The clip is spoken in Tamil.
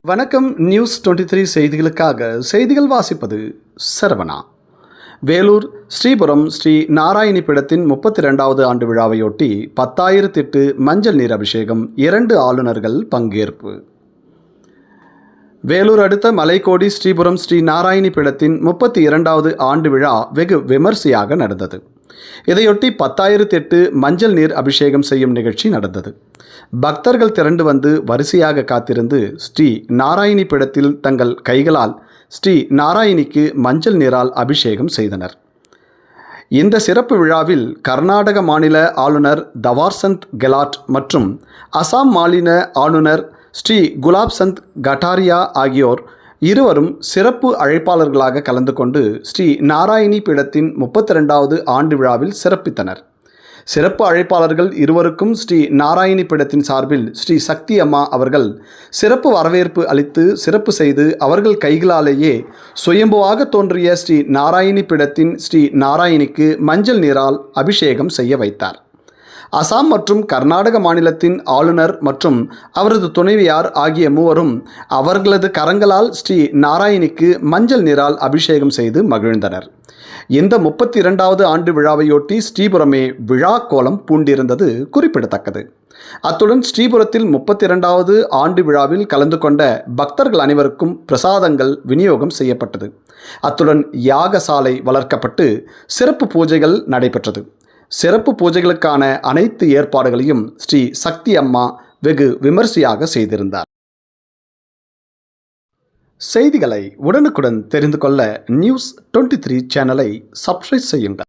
வணக்கம். நியூஸ் 23 செய்திகளுக்காக செய்திகள் வாசிப்பது சரவணா. வேலூர் ஸ்ரீபுரம் ஸ்ரீ நாராயணி பீடத்தின் 32வது ஆண்டு விழாவையொட்டி 10,008 மஞ்சள் நீர் அபிஷேகம். 2 ஆளுநர்கள் பங்கேற்பு. வேலூர் அடுத்த மலைக்கோடி ஸ்ரீபுரம் ஸ்ரீ நாராயணி பீடத்தின் 32வது ஆண்டு விழா வெகு விமர்சையாக நடந்தது. இதையொட்டி 10,008 மஞ்சள் நீர் அபிஷேகம் செய்யும் நிகழ்ச்சி நடந்தது. பக்தர்கள் திரண்டு வந்து வரிசையாக காத்திருந்து ஸ்ரீ நாராயணி பீடத்தில் தங்கள் கைகளால் ஸ்ரீ நாராயணிக்கு மஞ்சள் நீரால் அபிஷேகம் செய்தனர். இந்த சிறப்பு விழாவில் கர்நாடக மாநில ஆளுநர் தவார்சந்த் கெலாட் மற்றும் அசாம் மாநில ஆளுநர் ஸ்ரீ குலாப்சந்த் கட்டாரியா ஆகியோர் இருவரும் சிறப்பு அழைப்பாளர்களாக கலந்து கொண்டு ஸ்ரீ நாராயணி பீடத்தின் 32வது ஆண்டு விழாவில் சிறப்பித்தனர். சிறப்பு அழைப்பாளர்கள் இருவருக்கும் ஸ்ரீ நாராயணி பீடத்தின் சார்பில் ஸ்ரீ சக்தி அம்மா அவர்கள் சிறப்பு வரவேற்பு அளித்து சிறப்பு செய்து அவர்கள் கைகளாலேயே சுயம்புவாக தோன்றிய ஸ்ரீ நாராயணி பீடத்தின் ஸ்ரீ நாராயணிக்கு மஞ்சள் நீரால் அபிஷேகம் செய்ய வைத்தார். அசாம் மற்றும் கர்நாடக மாநிலத்தின் ஆளுநர் மற்றும் அவரது துணைவியார் ஆகிய மூவரும் அவர்களது கரங்களால் ஸ்ரீ நாராயணிக்கு மஞ்சள் நீரால் அபிஷேகம் செய்து மகிழ்ந்தனர். இந்த 32வது ஆண்டு விழாவையொட்டி ஸ்ரீபுரமே விழா கோலம் பூண்டிருந்தது குறிப்பிடத்தக்கது. அத்துடன் ஸ்ரீபுரத்தில் 32வது ஆண்டு விழாவில் கலந்து கொண்ட பக்தர்கள் அனைவருக்கும் பிரசாதங்கள் விநியோகம் செய்யப்பட்டது. அத்துடன் யாகசாலை வளர்க்கப்பட்டு சிறப்பு பூஜைகள் நடைபெற்றது. சிறப்பு பூஜைகளுக்கான அனைத்து ஏற்பாடுகளையும் ஸ்ரீ சக்தி அம்மா வெகு விமர்சையாக செய்திருந்தார். செய்திகளை உடனுக்குடன் தெரிந்து கொள்ள நியூஸ் 23 சேனலை சப்ஸ்கிரைப் செய்யுங்கள்.